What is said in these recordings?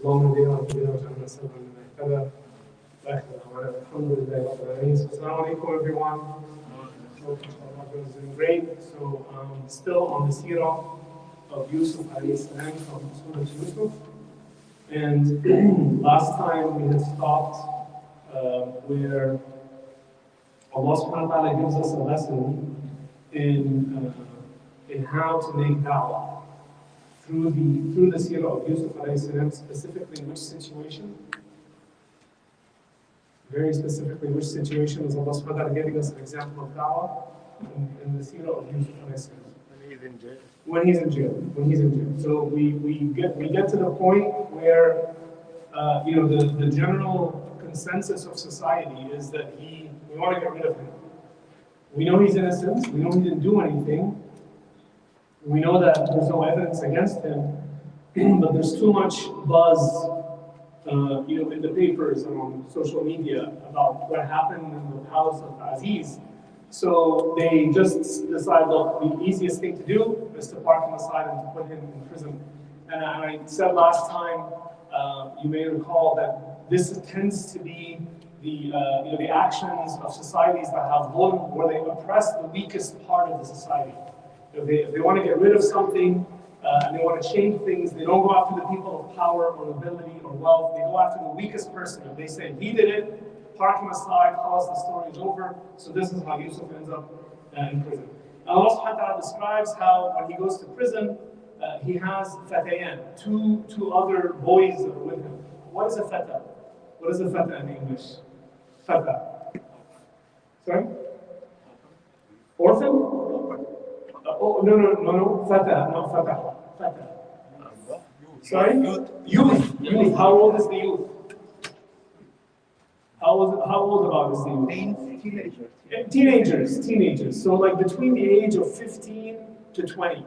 اللهم اهدنا واهدنا واجعلنا سببا لمن اهتدى واخر دعوانا الحمد لله رب العالمين. Assalamu alaikum everyone. Hope everyone's doing great. So still on the seerah of Yusuf alayhi salam from Surah Yusuf. And last time we had stopped where Allah subhanahu wa ta'ala gives us a lesson in how to make da'wah through the seerah of Yusuf alayhi salam, specifically in which situation? Very specifically, which situation is Allah subhanahu wa ta'ala giving us an example of da'wah in the seerah of Yusuf alayhi salam? When he's in jail. When he's in jail. So we get to the point where the general consensus of society is that we want to get rid of him. We know he's innocent. We know he didn't do anything. We know that there's no evidence against him, but there's too much buzz, in the papers and on social media about what happened in the palace of Aziz. So they just decide, look, the easiest thing to do is to park him aside and to put him in prison. And I said last time, you may recall that this tends to be the actions of societies that have dhulm, where they oppress the weakest part of the society. If they want to get rid of something and they want to change things, they don't go after the people of power or nobility or wealth. They go after the weakest person. If they say he did it, park him aside, cause the story is over. So this is how Yusuf ends up in prison. Allah subhanahu wa ta'ala describes how when he goes to prison, he has fatayan, two other boys that are with him. What is a fata? What is a fata in English? Fata. Sorry? Orphan? No. Fata, not fata. Fata. Sorry? Youth. How old is the youth? How old about is the youth? Teenagers. So like between the age of 15 to 20.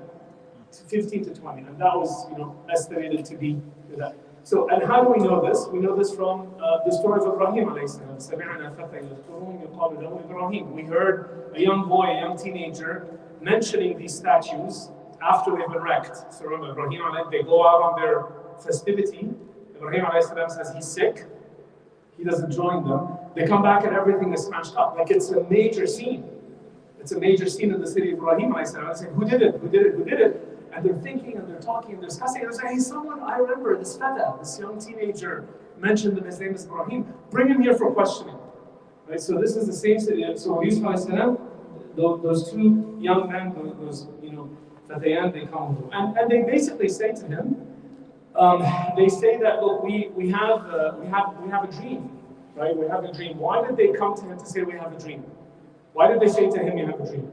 15 to 20. And that was, estimated to be that. So, and how do we know this? We know this from the story of Ibrahim alayhi salam. We heard a young boy, a young teenager, mentioning these statues after they've been wrecked. So remember, Ibrahim, they go out on their festivity. Ibrahim alayhi salam says he's sick. He doesn't join them. They come back and everything is smashed up. Like it's a major scene. It's a major scene in the city of Ibrahim alayhi salam. They say, who did it? And they're thinking and they're talking and they're discussing and they're saying, hey, someone, I remember this feta, this young teenager mentioned that his name is Ibrahim. Bring him here for questioning. Right? So this is the same city. So Yusuf alayhi salam, those two young men, fatayan, they come to him. And they basically say to him, they say that, look, we have a dream, right? We have a dream. Why did they come to him to say we have a dream? Why did they say to him, you have a dream?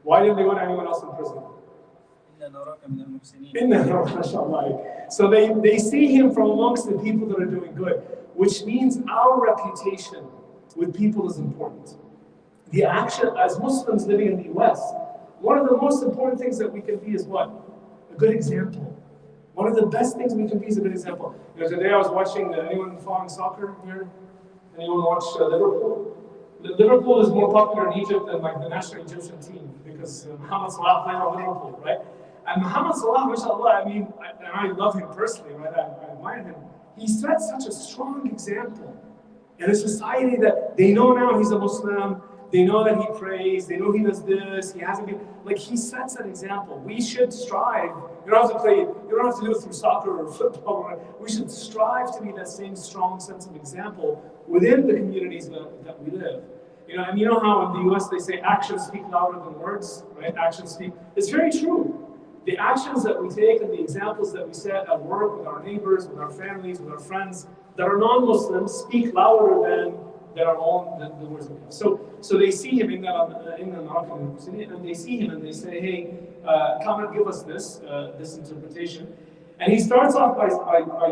Why didn't they want anyone else in prison? So they see him from amongst the people that are doing good, which means our reputation with people is important. The action, as Muslims living in the US, one of the most important things that we can be is what? A good example. One of the best things we can be is a good example. Today I was watching, anyone following soccer here? Anyone watch Liverpool? Liverpool is more popular in Egypt than like the national Egyptian team because Mohamed Salah played on Liverpool, right? And Mohamed Salah, mashallah, I love him personally, right? I admire him. He sets such a strong example in a society that they know now he's a Muslim, they know that he prays, they know he does this, he hasn't been, like he sets an example. We should strive, you don't have to do it through soccer or football, we should strive to be that same strong sense of example within the communities that we live. And you know how in the US they say actions speak louder than words, right? Actions speak, it's very true. The actions that we take and the examples that we set at work with our neighbors, with our families, with our friends that are non-Muslims speak louder than our own the words of God. So they see him in the Moroccan city, and they see him and they say, hey, come and give us this interpretation. And he starts off by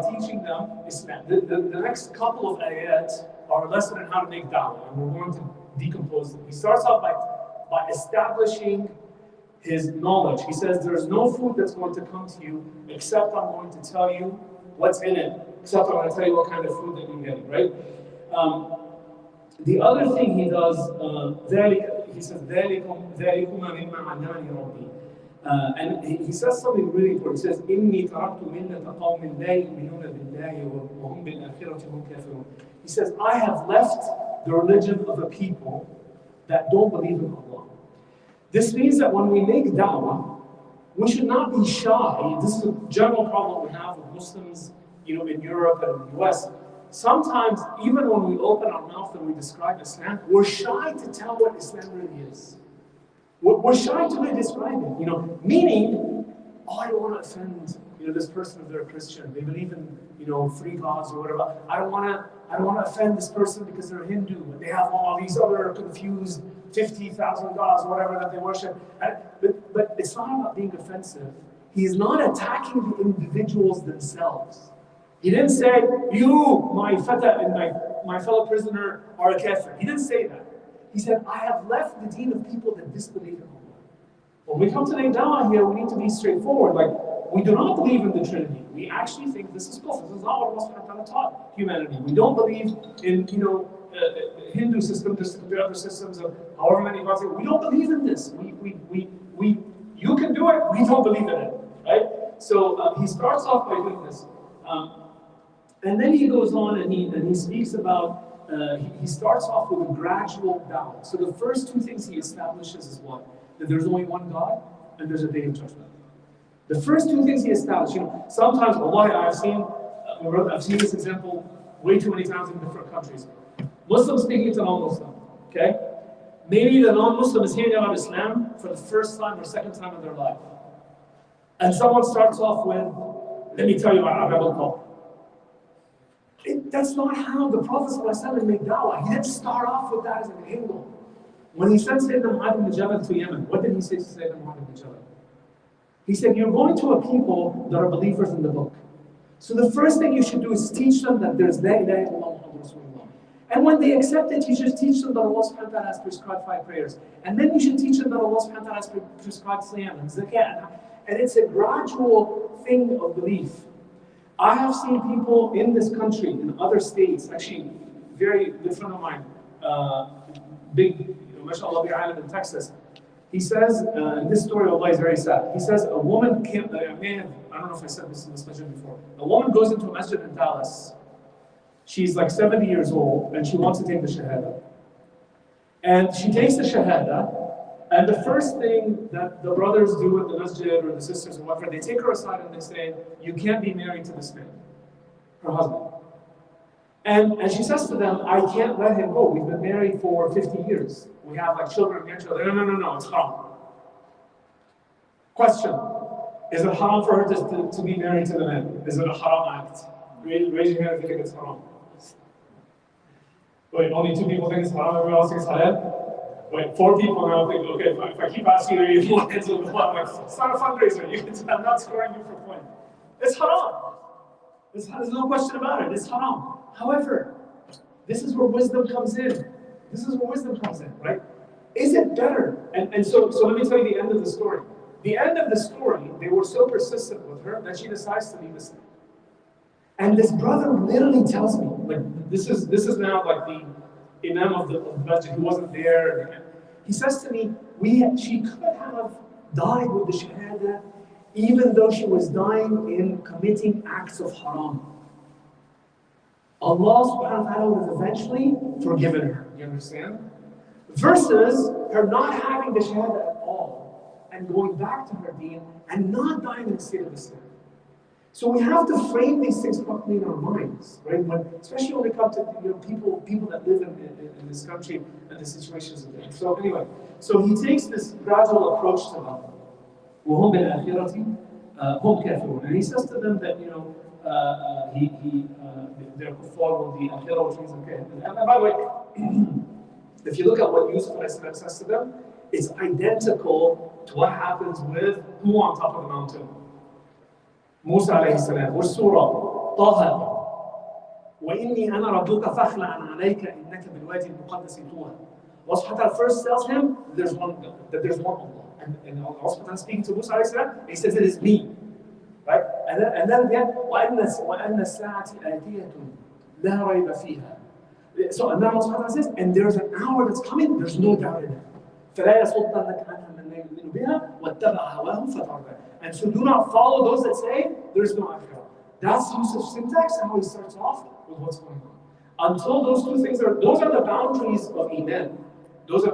teaching them Islam. The next couple of ayat are a lesson on how to make da'wah, and we're going to decompose them. He starts off by establishing his knowledge. He says, there's no food that's going to come to you except I'm going to tell you what's in it, except I'm going to tell you what kind of food that you're getting, right? The other thing he does, he says, And he says something really important. He says, إِنِّي تَرَكْتُ مِلَّةَ قَوْمٍ لَا يُؤْمِنُونَ بِاللَّهِ وَهُمْ بِالْآخِرَةِ هُمْ كَافِرُونَ. He says, I have left the religion of a people that don't believe in Allah. This means that when we make da'wah, we should not be shy. This is a general problem we have with Muslims, in Europe and in the US. Sometimes, even when we open our mouth and we describe Islam, we're shy to tell what Islam really is. We're shy to really describe it, meaning, I don't want to offend, this person if they're a Christian. They believe in, 3 gods or whatever. I don't want to offend this person because they're Hindu and they have all these other confused 50,000 gods or whatever that they worship. But it's not about being offensive. He's not attacking the individuals themselves. He didn't say, you, my fata and my fellow prisoner, are a kafir. He didn't say that. He said, I have left the deen of people that disbelieve in Allah. When we come to the da'wah here, we need to be straightforward. We do not believe in the Trinity. We actually think this is false. This is not what Allah subhanahu wa ta'ala taught humanity. We don't believe in, Hindu system, just to compare other systems of however many gods. We don't believe in this. You can do it, we don't believe in it, right? So he starts off by doing this. And then he goes on and he speaks about, he starts off with a gradual da'wah. So the first 2 things he establishes is what? That there's only one God and there's a day of judgment. The first 2 things he established, sometimes, wallahi, I've seen this example way too many times in different countries. Muslims speaking to non-Muslim, okay? Maybe the non-Muslim is hearing about Islam for the first time or second time in their life. And someone starts off with, let me tell you about Arab al-Qawm. That's not how the Prophet ﷺ made da'wah. He didn't start off with that as an angle. When he sent Sayyidina Mu'adh ibn Jabal to Yemen, what did he say to Sayyidina Mu'adh ibn Jabal? He said, you're going to a people that are believers in the book. So the first thing you should do is teach them that there's La ilaha illallah Muhammadur Rasulullah. And when they accept it, you should teach them that Allah subhanahu wa ta'ala has prescribed 5 prayers. And then you should teach them that Allah subhanahu wa ta'ala has prescribed Siyam and Zakat. And it's a gradual thing of belief. I have seen people in this country, in other states, actually, very good friend of mine, big, mashallah, big alim in Texas. He says, this story, Allah, is very sad. He says, a woman came, I don't know if I said this in this masjid before. A woman goes into a masjid in Dallas. She's like 70 years old, and she wants to take the shahada. And she takes the shahada, and the first thing that the brothers do at the masjid, or the sisters, or whatever, they take her aside and they say, you can't be married to this man, her husband. And she says to them, I can't let him go. We've been married for 50 years. We have like children and grandchildren. No, it's haram. Question, is it haram for her to be married to the man? Is it a haram act? Raise your hand if you think it's haram. Wait, only 2 people think it's haram, everyone else thinks it's halal? Wait, 4 people now think, okay, if I keep asking you, more hands will go up. It's not a fundraiser. I'm not scoring you for a point. It's haram. There's no question about it. It's haram. However, this is where wisdom comes in. This is where wisdom comes in, right? Is it better? And so let me tell you the end of the story. The end of the story, they were so persistent with her that she decides to leave Islam. And this brother literally tells me, like, this is now like the Imam of the masjid who wasn't there. He says to me, she could have died with the shahada even though she was dying in committing acts of haram. Allah subhanahu wa ta'ala would have eventually forgiven her. You understand? Versus her not having the shahada at all and going back to her deen and not dying in the state of Islam. So we have to frame these things properly in our minds, right? Especially when it comes to people that live in this country and the situations of it. So anyway, so he takes this gradual approach to them. وَهُمْ بِالْآخِرَةِ هُمْ كَافِرُونَ. And he says to them that, they're kuffar with the akhirah, which means okay. And by the way, if you look at what Yusuf says to them, it's identical to what happens with who on top of the mountain? Musa alayhi salam. Which surah? Taha. وَإِنِّي أَنَا رَبُّكَ فَاخْلَعْ عَلَيْكَ إِنَّكَ بِالْوَادِ الْمُقَدَّسِ طُوًى. Allah subhanahu wa ta'ala first tells him that there's one Allah. And Allah subhanahu wa ta'ala speaking to Musa alayhi salam, he says it is me. Right? And then again, وَأَنَّ السَّاعَةِ آتِيَةٌ لَا رَيْبَ فِيهَا. So and then Allah subhanahu wa ta'ala says, and there's an hour that's coming, there's no doubt in it. فَلَا يَصُدَّنَّكَ عَنْهَا مَنْ يؤمن بها واتبع هواه فتردى. And so do not follow those that say there is no akhirah. That's Yusuf's syntax and how he starts off with what's going on. Until those two things those are the boundaries of Iman. That's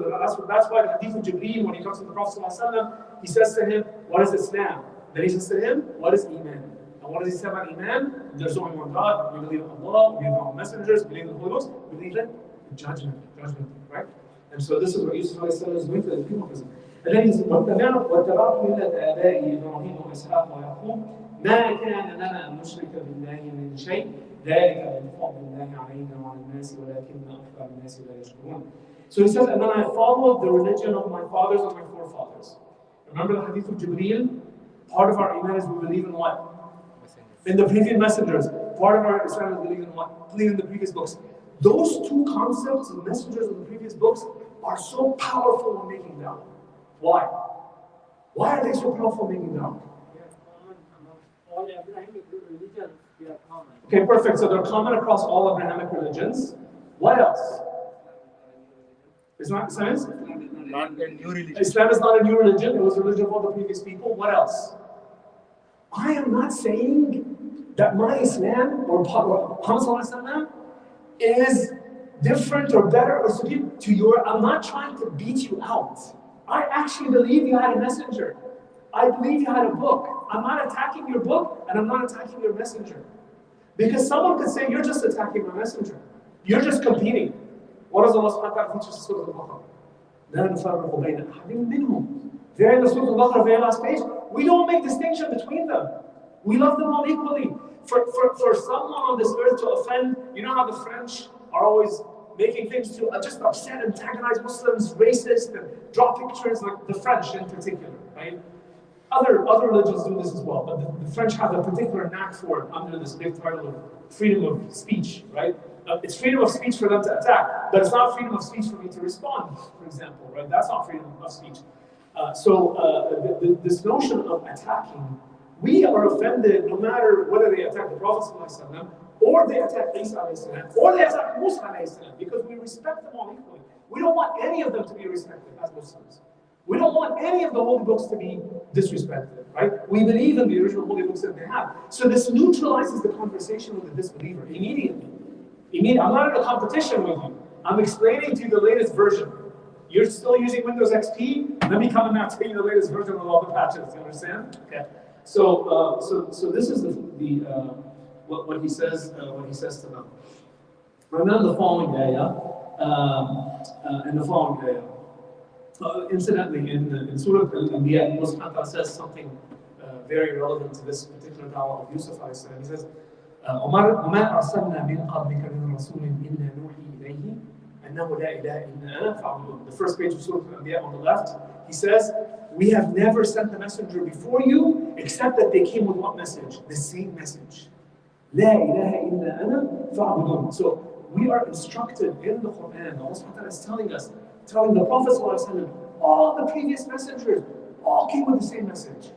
why the hadith of Jibreel, when he comes to the Prophet ﷺ, he says to him, what is Islam? Then he says to him, what is Iman? And what does he say about Iman? There's only one God, we believe in Allah, we believe in all messengers, we believe in the Holy Ghost, we believe in judgment, right? And so this is what Yusuf is doing to the people. And then he says, وَاتَّبَعْتُ مِلَّةَ آبَائِي إِبْرَاهِيمَ وَإِسْحَاقَ وَيَعْقُوبَ مَا كَانَ لَنَا أَن نُشْرِكَ بِاللَّهِ مِن شَيْءٍ ذَلِكَ مِن فَضْلِ اللَّهِ عَلَيْنَا وَعَلَى النَّاسِ وَلَكِنَّ أَكْثَرَ النَّاسِ لَا يَشْكُرُونَ. So he says, and then I followed the religion of my fathers and my forefathers. Remember the hadith of Jibreel? Part of our Iman is we believe in what? In the previous messengers. Part of our Islam is believe in what? Believe in the previous books. Those two concepts, the messengers of the previous books, are so powerful in making da'wah. Why? Why are they so powerful in making da'wah? All Abrahamic religions, they are common. Okay, perfect. So they're common across all Abrahamic religions. What else? Islam is not a new religion. Islam is not a new religion. It was a religion of all the previous people. What else? I am not saying that my Islam or Muhammad is different or better or superior to your. I'm not trying to beat you out. I actually believe you had a messenger. I believe you had a book. I'm not attacking your book and I'm not attacking your messenger. Because someone could say, you're just attacking my messenger. You're just competing. What does Allah subhanahu wa ta'ala teach us in Surah Al-Baqarah? لا نفرق بين أحد منهم. There in the Surah Al-Baqarah, very last page, we don't make distinction between them. We love them all equally. For someone on this earth to offend, you know how the French are always making things to just upset, antagonize Muslims, racist, and draw pictures, like the French in particular, right? Other religions do this as well, but the French have a particular knack for it under this big title of freedom of speech, right? It's freedom of speech for them to attack, but it's not freedom of speech for me to respond, for example, right? That's not freedom of speech. This notion of attacking, we are offended no matter whether they attack the Prophet ﷺ, or they attack Isa ﷺ, or they attack Musa ﷺ, because we respect them all equally. We don't want any of them to be respected as Muslims. We don't want any of the holy books to be disrespected, right? We believe in the original holy books that they have. So this neutralizes the conversation with the disbeliever immediately. I'm not in a competition with you. I'm explaining to you the latest version. You're still using Windows XP? Let me come and now tell you the latest version with all the patches. You understand? Okay. So this is what he says. What he says to them. And then the following ayah, incidentally, in Surah Al-Anbiya, Allah subhanahu wa ta'ala says something very relevant to this particular da'wah of Yusuf alayhi salam. He says, وَمَا أَرْسَلْنَا مِنْ قَبْلِكَ مِنْ رَسُولٍ إِلَّا نُوحِي إِلَيْهِ أَنَّهُ لَا إِلَهَ إِلَّا أَنَا فَاعْبُدُونِ. The first page of Surah Al-Anbiya on the left, he says, we have never sent a messenger before you, except that they came with what message? The same message. لَا إِلَهَ إِلَّا أَنَا فَاعْبُدُونِ. So we are instructed in the Quran, Allah subhanahu wa ta'ala is telling the Prophet ﷺ, all the previous messengers, all came with the same message.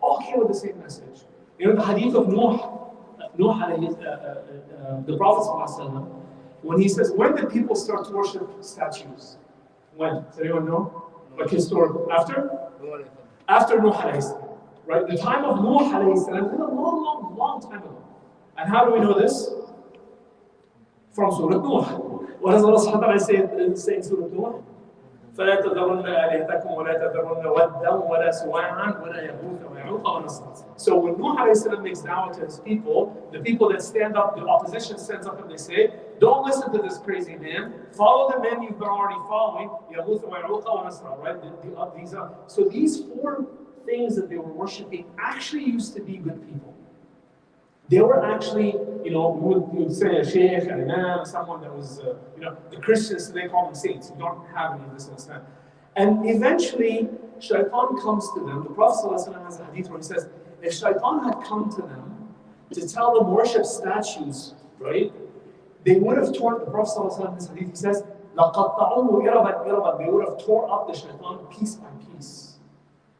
All came with the same message. You know the hadith of Nuh, the Prophet ﷺ, when he says, when did people start to worship statues? When? Does anyone know? Like historical? After? After Nuh alayhi salam. Right? The time of Nuh alayhi salam is a long time ago. And how do we know this? From Surah Nuh. What does Allah subhanahu wa ta'ala say in Surah Nuh? فَلَا تَذَرُنَّ آلِهَتَكُمْ وَلَا تَذَرُنَّ وَدًّا وَلَا سُوَاعًا وَلَا يَغُوثَ وَيَعُوقَ وَنَسْرًا. So when Nuh alayhi salam makes da'wah to his people, the people that stand up, the opposition stands up and they say, don't listen to this crazy man, follow the men you've been already following, يَغُوثَ وَيَعُوقَ وَنَسْرًا, right? So these four things that they were worshipping actually used to be good people. They were actually, we would say a sheikh, an imam, someone that was, the Christians, they call them saints. We don't have any of this in Islam. And eventually, shaitan comes to them. The Prophet ﷺ has a hadith where he says, if shaitan had come to them to tell them worship statues, right, they would have torn, the Prophet ﷺ in this hadith, he says, لَقَطَّعُوهُ إِرَبًا إِرَبًا. They would have torn up the shaitan piece by piece.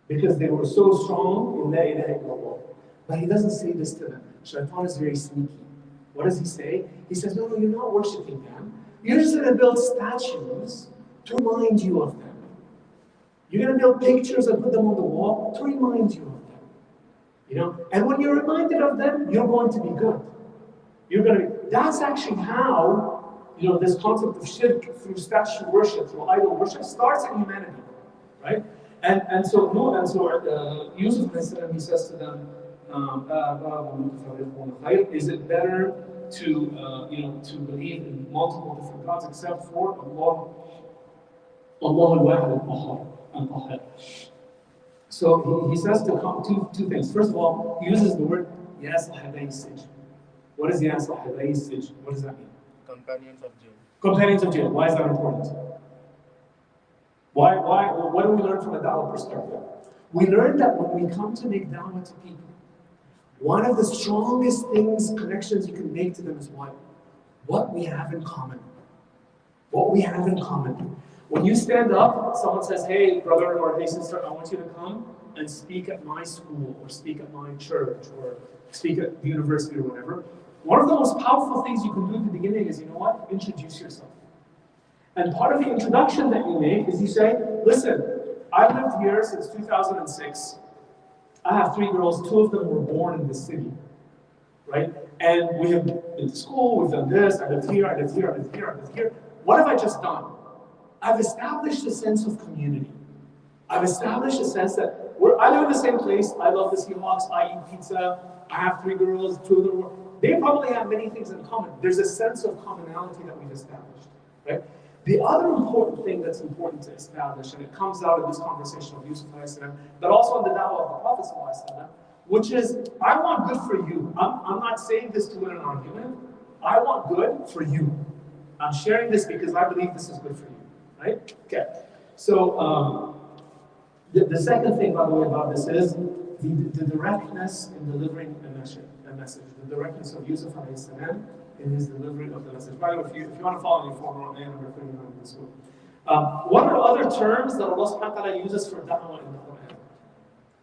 Because they were so strong in La ilaha illallah. But he doesn't say this to them. Shaitan is very sneaky. What does he say? He says, no, you're not worshipping them. You're just going to build statues to remind you of them. You're going to build pictures and put them on the wall to remind you of them. You know, and when you're reminded of them, you're going to be good. You're going to. That's actually how, you know, this concept of shirk through statue worship, through idol worship, starts in humanity, right? And so Yusuf, he says to them, is it better to to believe in multiple different gods except for Allah al-Wahid. So he says two things. First of all, he uses the word Ya Sahibai Sijn. What is Ya Sahibai Sijn? What does that mean? Companions of jail. Companions of jail. Why is that important? Why? What do we learn from a dawah perspective? We learn that when we come to make dawah to people, one of the strongest connections you can make to them is what? What we have in common. What we have in common. When you stand up, someone says, hey, brother or hey, sister, I want you to come and speak at my school, or speak at my church, or speak at the university or whatever. One of the most powerful things you can do at the beginning is, you know what? Introduce yourself. And part of the introduction that you make is you say, listen, I've lived here since 2006. I have 3 girls, 2 of them were born in this city, right? And we have been to school, we've done this, I lived here, I lived here, I lived here, I lived here. What have I just done? I've established a sense of community. I've established a sense that I live in the same place, I love the Seahawks, I eat pizza, I have 3 girls, 2 of them, they probably have many things in common. There's a sense of commonality that we've established, right? The other important thing that's important to establish, and it comes out of this conversation of Yusuf, but also in the dawah of the Prophet, which is, I want good for you. I'm not saying this to win an argument. I want good for you. I'm sharing this because I believe this is good for you. Right? Okay. So the second thing, by the way, about this is the directness in delivering a message. The directness of Yusuf in his delivery of the message. By the way, if you want to follow me for more, I'm referring to this one. What are other terms that Allah subhanahu wa ta'ala uses for da'wah in the Quran?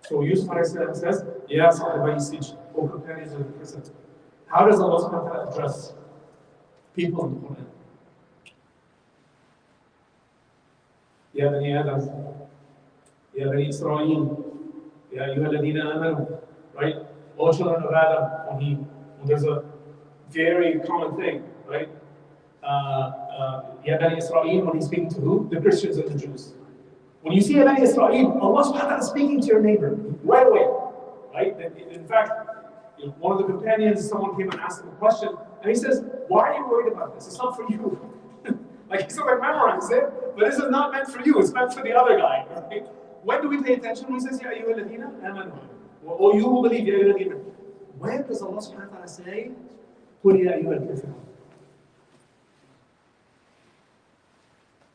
So Yusuf says, Ya Sahibai Sijn, O companions of the prison. How does Allah subhanahu wa ta'ala address people in the Quran? يا بني آدم يا بني إسرائيل يا أيها الذين آمنوا, right? All children of Adam, when there's a very common thing, right? Ya Bani Israel, when he's speaking to who? The Christians and the Jews. When you see Ya Bani Israel, Allah subhanahu wa ta'ala is speaking to your neighbor right away, right? In fact, one of the companions, someone came and asked him a question, and he says, why are you worried about this? It's not for you. Like, he said, like, memorize it, but this is not meant for you, it's meant for the other guy, right? When do we pay attention? When he says, Ya ayyuha alladhina amanu, or you who believe, Ya ayyuha alladhina. When does Allah subhanahu wa ta'ala say, Qul ya ayyuha al-kafirun?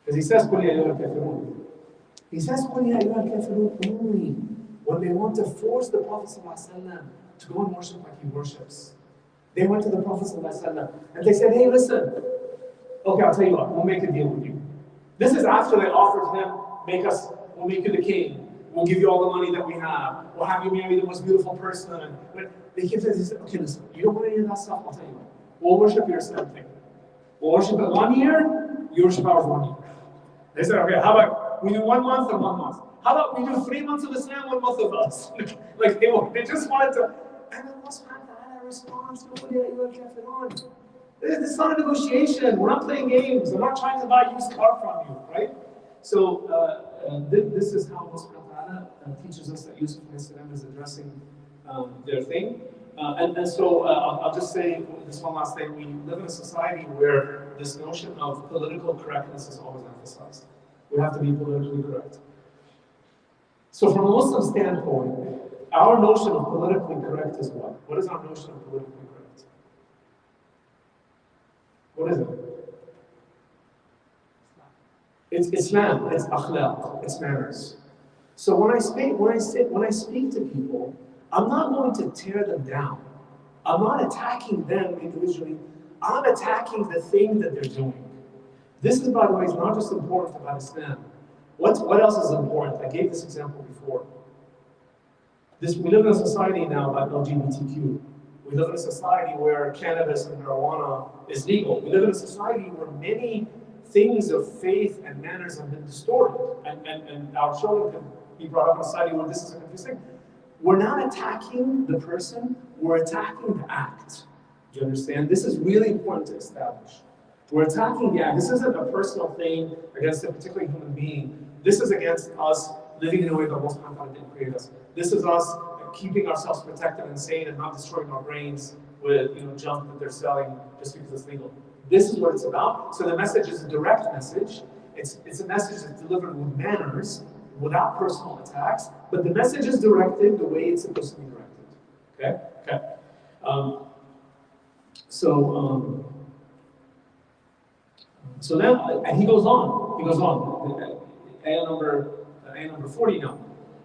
Because he says, Qul ya ayyuha al-kafirun. He says, Qul ya ayyuha al-kafirun only when they want to force the Prophet ﷺ to go and worship like he worships. They went to the Prophet ﷺ and they said, hey, listen, okay, I'll tell you what, we'll make a deal with you. This is after they offered him, we'll make you the king, we'll give you all the money that we have, we'll have you marry the most beautiful person. But they kept saying, okay, listen, you don't want any of that stuff, I'll tell you what. We'll worship your same thing. We'll worship it 1 year, you worship ours 1 year. They said, okay, how about we do 1 month and 1 month? How about we do 3 months of Islam, 1 month of us? Like they just wanted to, and Allah subhanahu wa ta'ala responds, it's not a negotiation. We're not playing games. I'm not trying to buy a used car from you, right? So this is how Allah subhanahu wa ta'ala teaches us that Yusuf is addressing their thing. And so I'll just say this one last thing. We live in a society where this notion of political correctness is always emphasized. We have to be politically correct. So from a Muslim standpoint, our notion of politically correct is what? What is our notion of politically correct? What is it? It's Islam, it's akhlaq, it's manners. So when I speak to people, I'm not going to tear them down. I'm not attacking them individually. I'm attacking the thing that they're doing. This is, by the way, is not just important about Islam. What else is important? I gave this example before. We live in a society now about LGBTQ. We live in a society where cannabis and marijuana is legal. We live in a society where many things of faith and manners have been distorted, and our children can be brought up in a society where this is a confusing thing. We're not attacking the person, we're attacking the act. Do you understand? This is really important to establish. We're attacking the act. This isn't a personal thing against a particular human being. This is against us living in a way that Allah subhanahu wa ta'ala didn't create us. This is us keeping ourselves protected and sane and not destroying our brains with junk that they're selling just because it's legal. This is what it's about. So the message is a direct message. It's a message that's delivered with manners, without personal attacks, but the message is directed the way it's supposed to be directed. Okay? So then, and he goes on. Ayah number 40 now.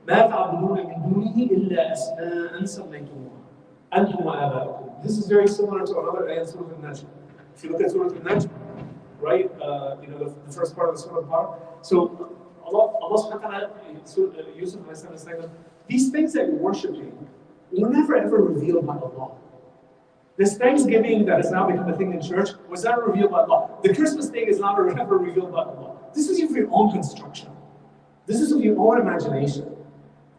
ما تعبدون من دونه إلا أسماء سميتموها أنتم وآباؤكم. This is very similar to another ayah in Surah Al-Najm. If you look at Surah Al-Najm, right? The first part of the Surah. So Allah subhanahu wa ta'ala, Yusuf is saying, these things that you're worshiping were never ever revealed by Allah. This Thanksgiving that has now become a thing in church was never revealed by Allah. The Christmas thing is not ever revealed by Allah. This is of your own construction. This is of your own imagination.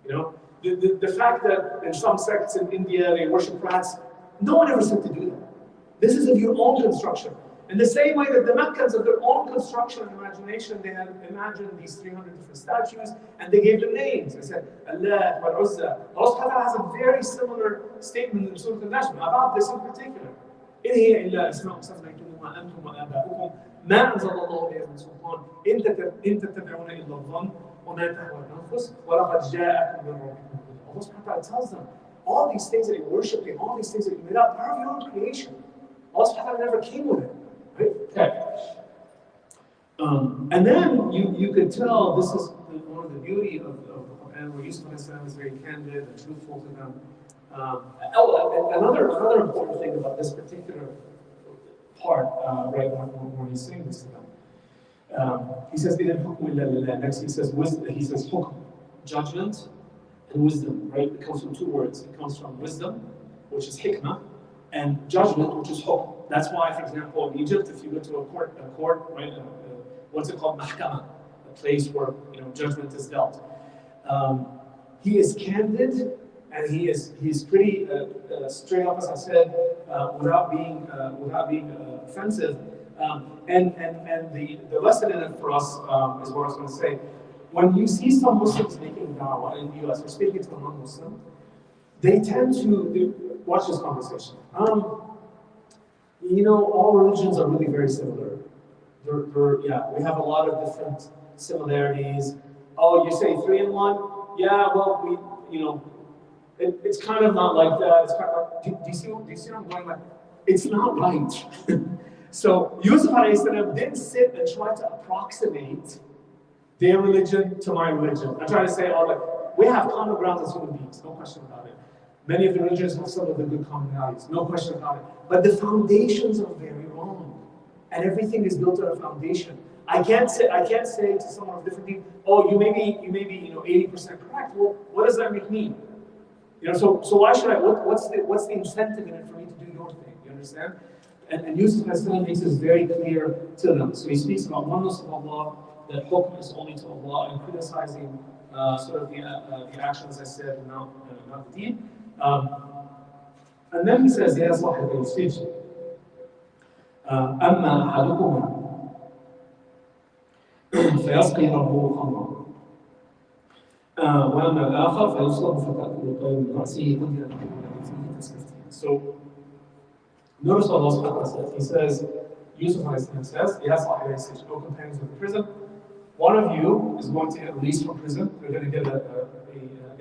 The fact that in some sects in India they worship rats, no one ever said to do that. This is of your own construction. In the same way that the Meccans of their own construction and imagination, they had imagined these 300 different statues and they gave them names. They said, Allah wa Uzza. Allah subhanahu wa ta'ala has a very similar statement in Surah Al-Najm about this in particular. إِنْ هِيَ إِلَّا أَسْمَاءٌ سَمَّيْتُمُوهَا أَنْتُمْ وَآبَاؤُكُمْ مَا أَنزَلَ اللَّهُ بِهَا مِنْ سُلْطَانٍ إِنْ تَتَّبِعُونَ إِلَّا الظَّنَّ وَمَا تَهْوَى الْأَنفُسُ وَلَقَدْ جَاءَكُم مِّن رَّبِّكُمْ هُدًى. Allah subhanahu wa ta'ala tells them, all these things that you're worshiping, all these things that you made up, are of your own creation. Allah subhanahu wa ta'ala never came with it. Right? Okay. And then you could tell this is one of the beauty of the Quran, where Yusuf is very candid and truthful to them. Another important thing about this particular part, right, when he's saying this to them, he says, next he says hukm, judgment, and wisdom, right? It comes from two words. It comes from wisdom, which is hikmah, and judgment, which is hukm. That's why, for example, in Egypt, if you go to a court, right, what's it called, mahkamah, a place where judgment is dealt. He is candid, and he's pretty straight up, as I said, without being offensive. And the lesson in it for us is what I was going to say. When you see some Muslims making da'wah in the US or speaking to a non-Muslim, they tend to watch this conversation. All religions are really very similar. We have a lot of different similarities. Oh, you say 3 in 1? Yeah, well, it's kind of not like that. It's kind of like, do you see what I'm going like? It's not right. So Yusuf didn't sit and try to approximate their religion to my religion. I try to say, we have common grounds as human beings, no question about it. Many of the religions have some of the good common values, no question about it. But the foundations are very wrong, and everything is built on a foundation. I can't say to someone of different things, oh, you may be 80% correct. Well, what does that make me? So why should I? What's the incentive in it for me to do your thing? You understand? And Yusuf makes this very clear to them. So he speaks about oneness of Allah, that hukm is only to Allah, and criticizing sort of the actions I said, not the deed. And then he says, "Ya صاحب السجن, أما أحدكما فيسقي ربه خمرا وأما الآخر فيصلب فتأكل الطير من رأسه وهي التي فيه تستفتيه." So notice what Allah subhanahu wa ta'ala says. He says, Yusuf says, "Ya صاحب السجن, O companions of the prison, one of you is going to get released from prison. They're going to get a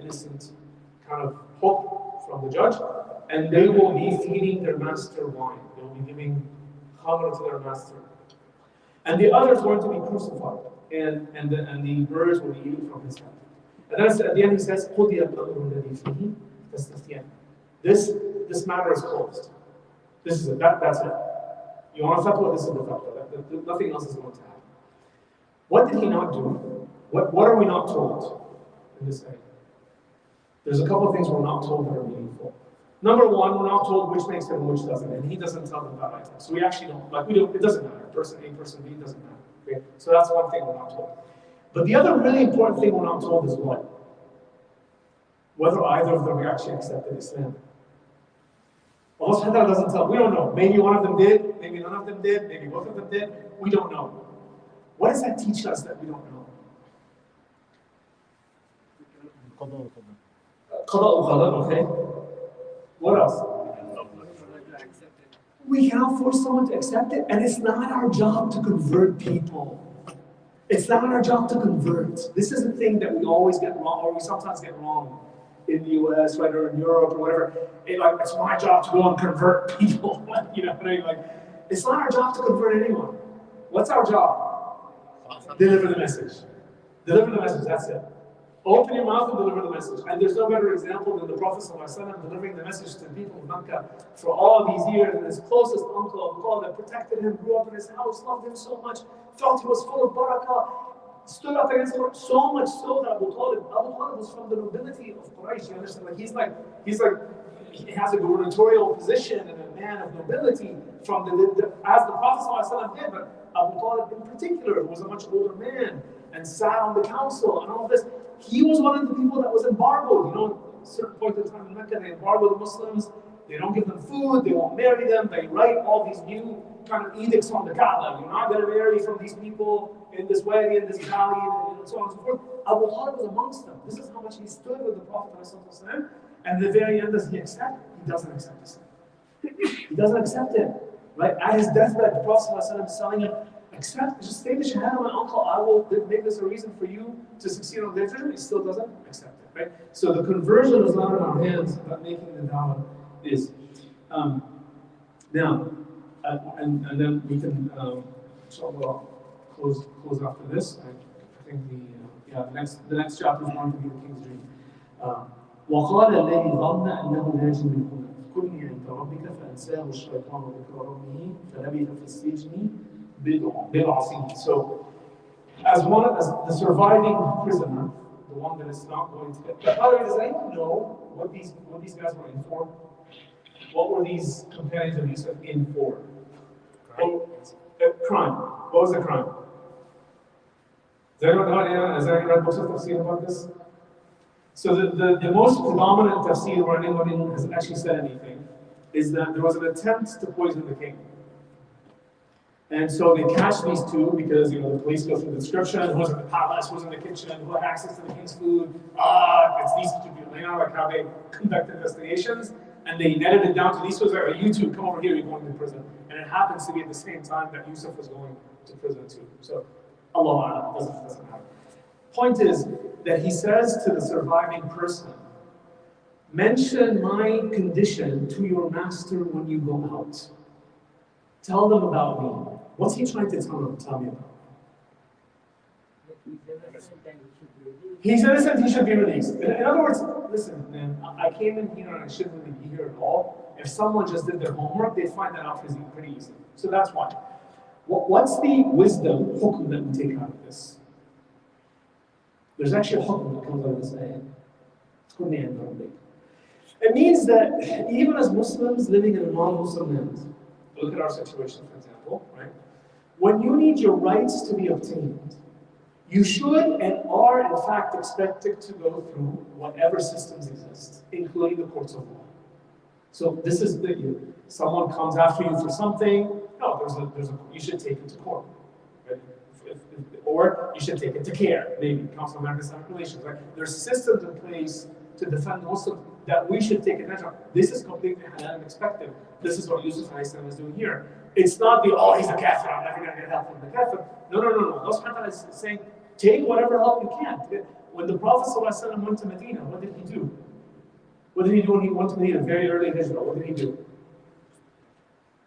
innocent kind of hope from the judge, and they will be feeding their master wine. They will be giving khamr to their master. And the other is going to be crucified, and the birds will be eaten from his head." And then at the end he says, "قُضِيَ الْأَمْرُ الَّذِي فِيهِ تَسْتَفْتِيَانِ." This matter is closed. This is it. That's it. You want a fatwa? This is the fatwa. Nothing else is going to happen. What did he not do? What are we not told in this ayah? There's a couple of things we're not told that are meaningful. Number one, we're not told which makes it and which doesn't, and he doesn't tell them that either. So we actually don't, it doesn't matter. Person A, person B, doesn't matter. So that's one thing we're not told. But the other really important thing we're not told is what? Whether either of them actually accepted Islam. Allah subhanahu wa ta'ala doesn't tell. We don't know. Maybe one of them did, maybe none of them did, maybe both of them did. We don't know. What does that teach us that we don't know? Qada qada, okay. What else? We cannot force someone to accept it, and it's not our job to convert people. It's not our job to convert. This is the thing that we always get wrong, or we sometimes get wrong in the US, right, or in Europe, or whatever. It's my job to go and convert people. You know what I mean? Like, it's not our job to convert anyone. What's our job? Deliver the message. Deliver the message, that's it. Open your mouth and deliver the message. And there's no better example than the Prophet ﷺ delivering the message to the people of Mecca for all these years. And his closest uncle, Abu Talib, that protected him, grew up in his house, loved him so much, felt he was full of barakah, stood up against him so much so that Abu Talib was from the nobility of Quraysh. You understand? Like he has a gubernatorial position and a man of nobility from as the Prophet ﷺ did, but Abu Talib in particular was a much older man and sat on the council and all of this. He was one of the people that was embargoed. You know, at a certain point in time in Mecca, they embargo the Muslims. They don't give them food. They won't marry them. They write all these new kind of edicts on the Kaaba. You're not going to marry from these people in this way, in this valley, and so on and so forth. Abu Talib was amongst them. This is how much he stood with the Prophet ﷺ. And at the very end, does he accept? He doesn't accept this. He doesn't accept it. Right? At his deathbed, the Prophet ﷺ is telling him, accept, just say the Shahada, my uncle, I will make this a reason for you to succeed on the journey. He still doesn't accept it, right? So the conversion is not in our hands, but making the dawah is. Now, and then we can, inshallah, close after this. I think the next chapter is going to be the King's Dream. وقال الذي ظن أنه ناج منهما كلني عند ربك فأنساه الشيطان ذكر ربه فلبث في السجن بضع سنين. So, as the surviving prisoner, the one that is not going to get. By the way, does anyone know what these guys were in for? What were these companions of Yusuf in for? Crime. What was the crime? Does anyone know? Has anyone read books of tafsir about this? So the most predominant tafsir where anyone has actually said anything is that there was an attempt to poison the king. And so they catch these two because the police go through the description, who's in the palace, who's in the kitchen, who had access to the king's food. It's these two people. Like how they conduct investigations, and they netted it down to these two. Like, you two, come over here, you're going to prison. And it happens to be at the same time that Yusuf was going to prison too. So Allah doesn't matter. Point is that he says to the surviving person, mention my condition to your master when you go out. Tell them about me. What's he trying to tell me about? He's innocent, he should be released. In other words, listen, man, I came in here and I shouldn't really be here at all. If someone just did their homework, they'd find that out pretty easily. So that's why. What's the wisdom, hukm that we take out of this? There's actually a hukm that comes out of this ayah. It means that even as Muslims living in a non-Muslim land, look at our situation, for example, right? When you need your rights to be obtained, you should and are in fact expected to go through whatever systems exist, including the courts of law. So this is someone comes after you for something. No, you should take it to court, right? Or you should take it to care, maybe Council of American-Islamic Relations, right? There's systems in place to defend Muslims that we should take advantage of. This is completely halal and expected. This is what Yusuf is doing here. It's not he's a kafir, I'm never going to get help from the kafir. No. Allah subhanahu wa ta'ala is saying, take whatever help you can. When the Prophet ﷺ went to Medina, what did he do? What did he do when he went to Medina very early in Israel? What did he do?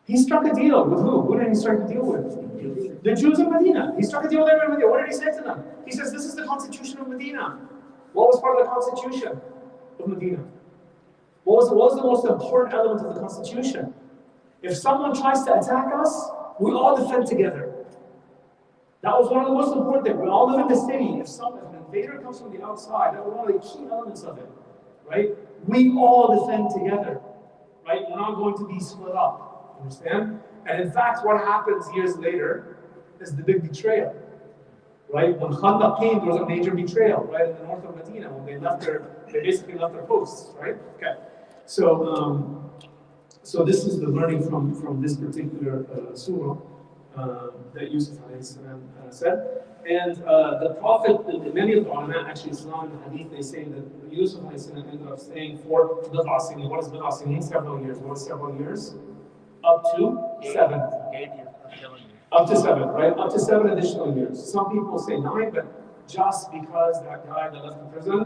He struck a deal with who? Who did he strike a deal with? The Jews of Medina. He struck a deal with everyone in Medina. What did he say to them? He says, this is the constitution of Medina. What was part of the constitution of Medina? What was the most important element of the constitution? If someone tries to attack us, we all defend together. That was one of the most important things. We all live in the city. If an invader comes from the outside, that was one of the key elements of it, right? We all defend together, right? We're not going to be split up, understand? And in fact, what happens years later is the big betrayal. right? When Khandaq came, there was a major betrayal, right, in the north of Medina when they basically left their posts, right? Okay. So this is the learning from this particular surah that Yusuf said. And the Prophet, many of the ulama, actually Islam and Hadith, they say that Yusuf ended up staying for bid'ah sinin. What does bid'ah sinin? Several years. What is several years? Up to 7. 8 years or 7 years. Up to 7, right? Up to 7 additional years. Some people say 9, but just because that guy that left the prison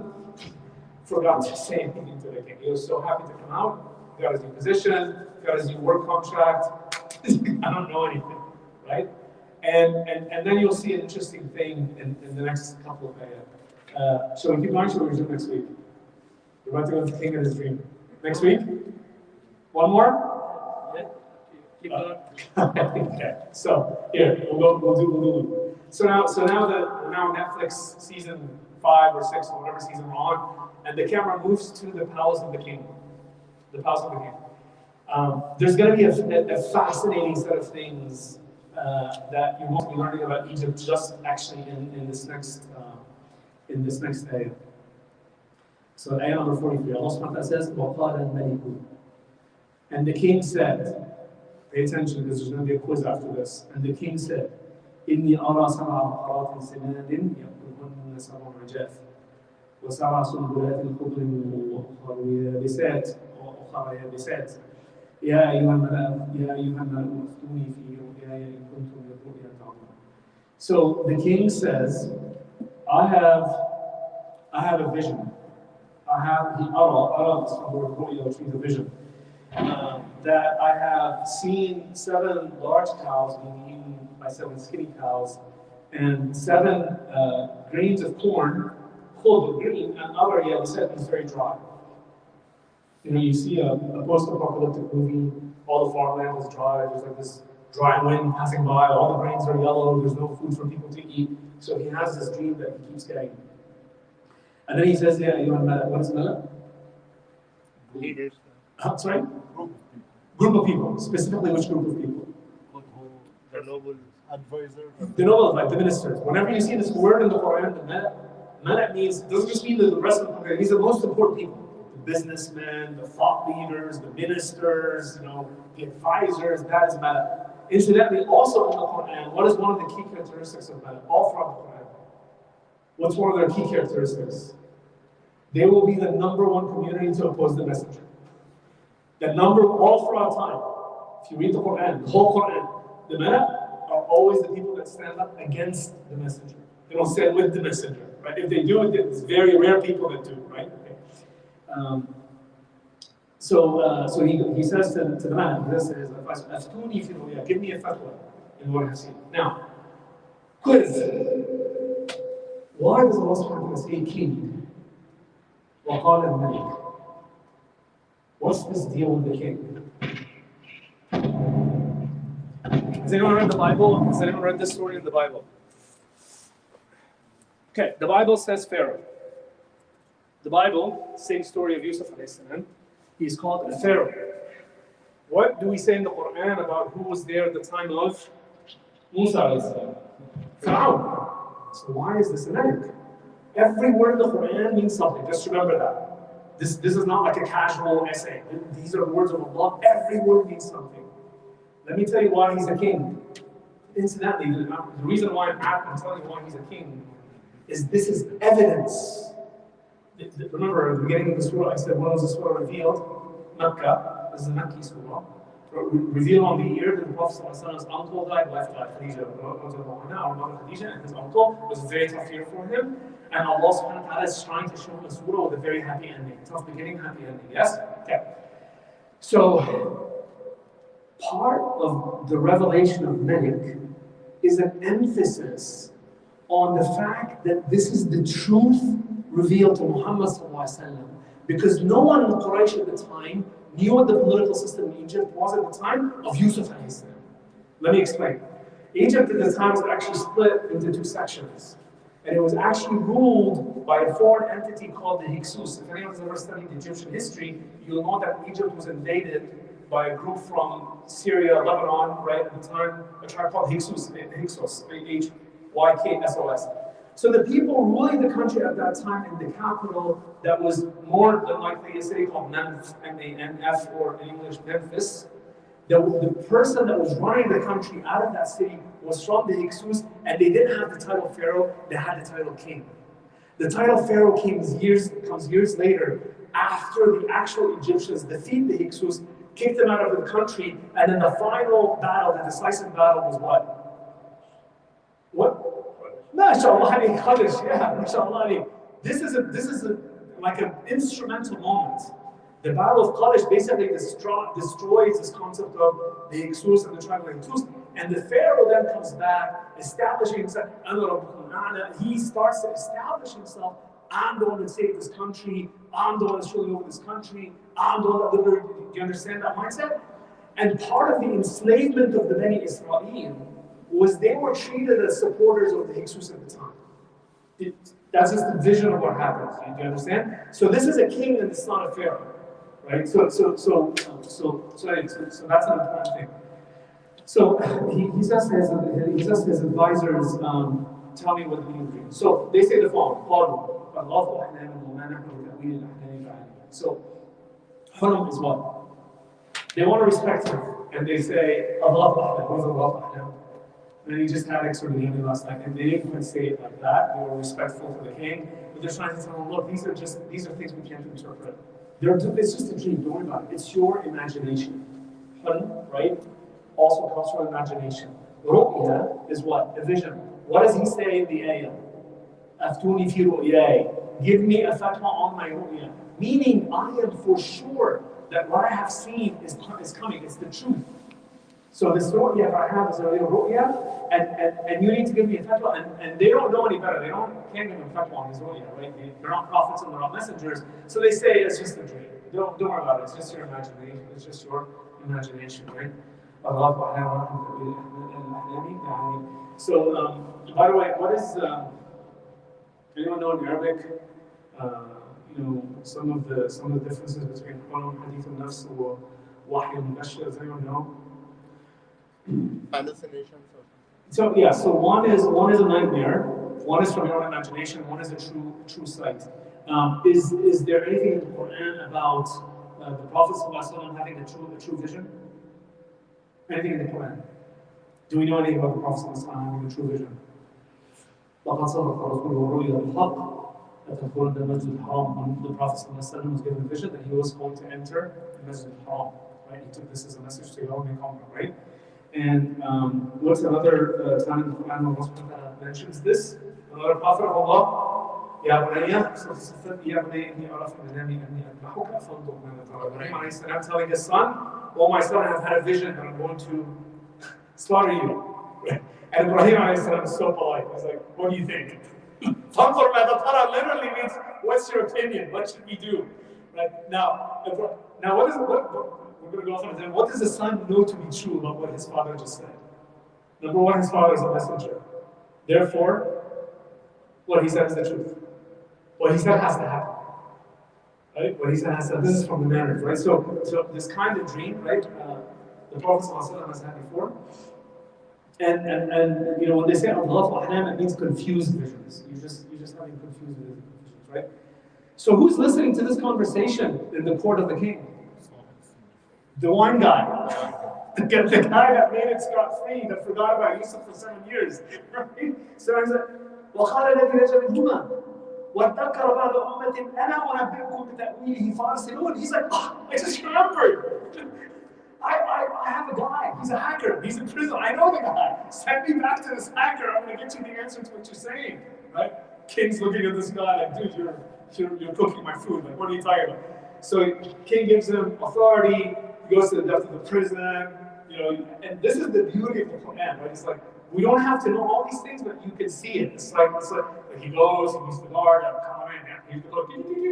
forgot to say anything to the king. He was so happy to come out, got his new position, got his new work contract. I don't know anything, right? And then you'll see an interesting thing in the next couple of ayah. So we keep going, so we'll resume next week. We're about to go to the king and his dream. Next week? One more? Yeah. Keep going. Okay. So here, we'll do. So now Netflix season 5 or 6 or whatever season we're on, and the camera moves to the palace of the king. The palace of the king. There's going to be a fascinating set of things that you won't be learning about Egypt just actually in this next ayah. So ayah number 43, Allah subhanahu wa ta'ala says, وَقَالَ الْمَلِكُ. And the king said, pay attention because there's going to be a quiz after this. And the king said, إِنِّي أَرَى سَبْعَ بَقَرَاتٍ سِمَانٍ يَأْكُلْهُنَّ سَبْعٌ عِجَافٌ وَسَبْعَ سُنبُلَاتٍ خُضْرٍ وأخرى يابسات يا أيها الملأ أفتوني في رؤياي إن كنتم للرؤيا تعبرون. So the king says, I have a vision. Ara is from the word ru'ya, which means a vision. That I have seen 7 large cows being eaten by 7 skinny cows, and 7 grains of corn, called green, and other yabisat is very dry. You know, you see a post-apocalyptic movie, all the farmland is dry, there's like this dry wind passing by, all the grains are yellow, there's no food for people to eat. So he has this dream that he keeps getting. And then he says, yeah, what is Mala? Leaders. Sorry? Group of people. Specifically, which group of people? The noble advisor. The noble, like the ministers. Whenever you see this word in the Quran, the Mala means, doesn't just mean the rest of the Quran, these are the most important people. The businessmen, the thought leaders, the ministers, the advisors, that is Mala. Incidentally, also in the Quran, what is one of the key characteristics of Mala? All throughout the Quran. What's one of their key characteristics? They will be the #1 community to oppose the messenger. All throughout time. If you read the Quran, the whole Quran, the Mala are always the people that stand up against the messenger. They don't stand with the messenger, right? If they do it, it's very rare people that do, right? Okay. So he says to the man, he says to his advisor, "Aftuni fi ru'ya, give me a fatwa in what I've seen." Now, quiz. Why does Allah subhanahu wa ta'ala say king? وَقَالَ الْمَلِكُ. What's this deal with the king? Has anyone read the Bible? Has anyone read this story in the Bible? Okay, the Bible says Pharaoh. The Bible, same story of Yusuf alayhi salam, he's called a Pharaoh. What do we say in the Quran about who was there at the time of Musa alayhi salam? Pharaoh. So why is this a malik? Every word in the Quran means something. Just remember that. This is not like a casual essay. These are the words of Allah. Every word means something. Let me tell you why he's a king. Incidentally, the reason why I'm telling you why he's a king is this is evidence. Remember, at the beginning of the surah, I said, when was the surah revealed? Makkah. This is a Makki surah. Revealed on the year that the Prophet's uncle died, wife died, Khadija, our mother Khadija, and his uncle. It was a very tough year for him. And Allah subhanahu wa ta'ala is trying to show him a surah with a very happy ending. Tough beginning, happy ending. Yes? Okay. So, part of the revelation of Malik is an emphasis on the fact that this is the truth revealed to Muhammad sallallahu alaihi wasallam. Because no one in Quraysh at the time knew what the political system in Egypt was at the time of Yusuf alayhi salam. Let me explain. Egypt at the time was actually split into 2 sections. And it was actually ruled by a foreign entity called the Hyksos. If anyone's ever studied Egyptian history, you'll know that Egypt was invaded by a group from Syria, Lebanon, right at the time, a tribe called Hyksos, YKSOS. So the people ruling the country at that time in the capital that was more than likely a city called Memphis, M-A-N-F, or in English, Memphis. The person that was running the country out of that city was from the Hyksos, and they didn't have the title Pharaoh, they had the title King. The title Pharaoh comes years later, after the actual Egyptians defeat the Hyksos, kicked them out of the country, and then the final battle, the decisive battle was what? What? MashaAllah, yeah, MashaAllah. This is like an instrumental moment. The Battle of Kadesh basically destroys this concept of the Hyksos and the tribe of Hyksos, and the Pharaoh then comes back, establishing himself. He starts to establish himself. I'm the one that saved this country. I'm the one that's ruling over this country. I'm the one that liberated. Do you understand that mindset? And part of the enslavement of the Bani Israel was they were treated as supporters of the Hyksos at the time. That's just the vision of what happens. Do you understand? So this is a king and it's not a pharaoh, right? So that's an important thing. So he says to his advisors, tell me what the meaning of dream. So they say the following. So Hulum is what? They want to respect him, and they say Allah. What is Allah? And he just had extra meaning last night, and they didn't even say it like that. They were respectful to the king, but they're trying to tell him, look, these are things we can't interpret. It's just a dream. Don't worry about it. It's your imagination. Hulm, right? Also comes from imagination. Ru'ya is what? A vision. What does he say in the ayah? Aftuni fi ru'yay. Give me a fatwa on my ru'ya. Meaning, I am for sure that what I have seen is coming. It's the truth. So this ru'ya that I have is a real ru'ya, and you need to give me a fatwa, and they don't know any better. They can't give him a fatwa on his ru'ya, right? They're not prophets and they're not messengers. So they say it's just a dream. Don't worry about it. It's just your imagination. It's just your imagination, right? So, by the way, what is anyone know in Arabic? Some of the differences between Quran, Hadith, and Nafs, or Wahy and Mubashir. Does anyone know? Hallucinations. So yeah, so one is a nightmare. One is from your own imagination. One is a true sight. Is there anything in the Quran about the Prophet ﷺ having a true vision? Anything in the Quran? Do we know anything about the Prophet ﷺ having a true vision? لقد صدق رسوله الرؤيا بالحق لتدخلن المسجد الحرام. When the Prophet ﷺ was given a vision that he was going to enter the Masjid al-Haram, right? He took this as a message to Yawm al-Qiyamah, right? And what's another time in the Quran where Allah mentions this? Another Prophet of Allah, يا بني يا بني إني أرى في منامي أني أذبحك فانظر ماذا ترى. Ibrahim alayhi salam telling his son, "Oh my son, I have had a vision that I'm going to slaughter you." And Ibrahim alayhi salam is so polite. He's like, "What do you think?" فانظر ماذا ترى literally means, "What's your opinion? What should we do?" Right now, what is what? We're going to go off on a tangent. What does the son know to be true about what his father just said? Number one, his father is a messenger. Therefore, what he said is the truth. What he said has to happen. Right? What he said has to happen. This is from the narrative, right? So this kind of dream, right? The Prophet ﷺ has had before. And when they say Allah Ahlam, it means confused visions. You're just having confused visions, right? So who's listening to this conversation in the court of the king? The one guy. The guy that made it scot-free, that forgot about Yusuf for 7 years. Right? So he's like, وَقَالَ الَّذِي نَجَا مِنْهُمَا وَادَّكَّرَ بَعْدَ أُمَّةٍ أَنَا أُنَبِّئُكُم بِتَأْوِيلِهِ فَأَرْسِلُونِ. He's like, I just remembered. I have a guy. He's a hacker. He's in prison. I know the guy. Send me back to this hacker. I'm going to get you the answer to what you're saying. Right? King's looking at this guy like, dude, you're cooking my food. Like, what are you talking about? So King gives him authority. He goes to the depth of the prison, and this is the beauty of the Quran, right? It's like, we don't have to know all these things, but you can see it. It's like he goes, he meets the guard, come in, he's the door,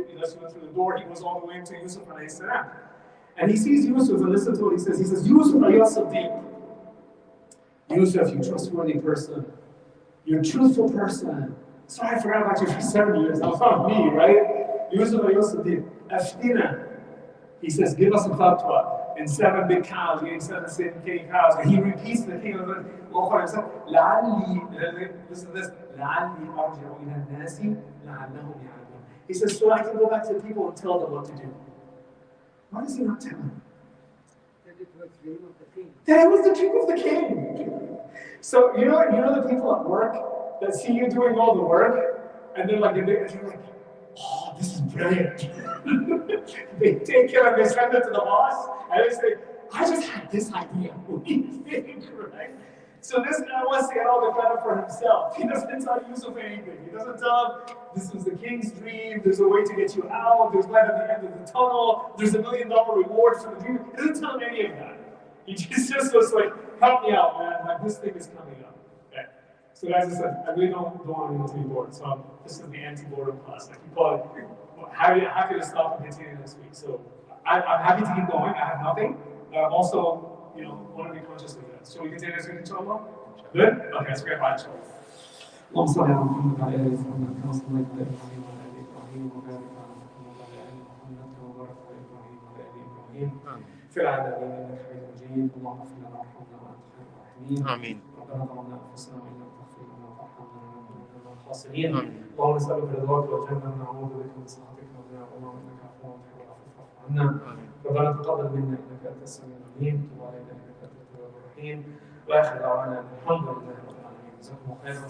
he lets him in through the door, he goes all the way into Yusuf alayhi salam. And he sees Yusuf, and listen to what he says. He says, Yusuf, Yusuf Dream. Yusuf, you trustworthy person. You're a truthful person. Sorry, I forgot about you for 7 years. That was not me, right? Yusuf, Yusuf Dream. Aftina. He says, give us a fatwa. in 7 big cows, getting 7 skinny cows. And he repeats the king of the لعلي, listen to this, لعلي أرجع إلى الناس لعلهم يعلمون. He says, so I can go back to the people and tell them what to do. Why does he not tell them? That it was dream of the king. That was the dream of the king. So you know the people at work that see you doing all the work, and they're like, oh, this is brilliant. They take it and they send it to the boss, and they say, I just had this idea. What do you think, right? So this guy wants to get all the credit for himself. He doesn't tell Yusuf anything. He doesn't tell him, this is the king's dream, there's a way to get you out, there's light at the end of the tunnel, there's $1 million reward for the dream. He doesn't tell him any of that. He just goes like, help me out, man, like this thing is coming up. Okay. So guys, I said, I really don't want anyone to be bored. So this is the anti-boredom class. I keep calling it, happy to stop and continue next week. So I'm happy to keep going. I have nothing, but I'm also, want to be conscious of that. So we continue next week, inshallah? Good? Okay, let's get back to it. اللهم صل على محمد وعلى ال محمد كما صليت على ابراهيم وعلى ال ابراهيم وبارك على محمد وعلى ال محمد كما باركت على ابراهيم وعلى ال ابراهيم في العالمين انك حميد مجيد. اللهم اغفر لنا وارحمنا وانت خير الراحمين. امين. ربنا ظلمنا انفسنا وان لم تغفر لنا وترحمنا لنكونن من الخاسرين. اللهم نسالك رضاك والجنه ونعوذ بك من سخطك والنار. اللهم انك عفو تحب العفو فاعف عنا. ربنا تقبل منا انك انت السميع العليم. تب علينا انك انت التواب الرحيم. واخر دعوانا الحمد لله رب العالمين. جزاكم الله خيرا.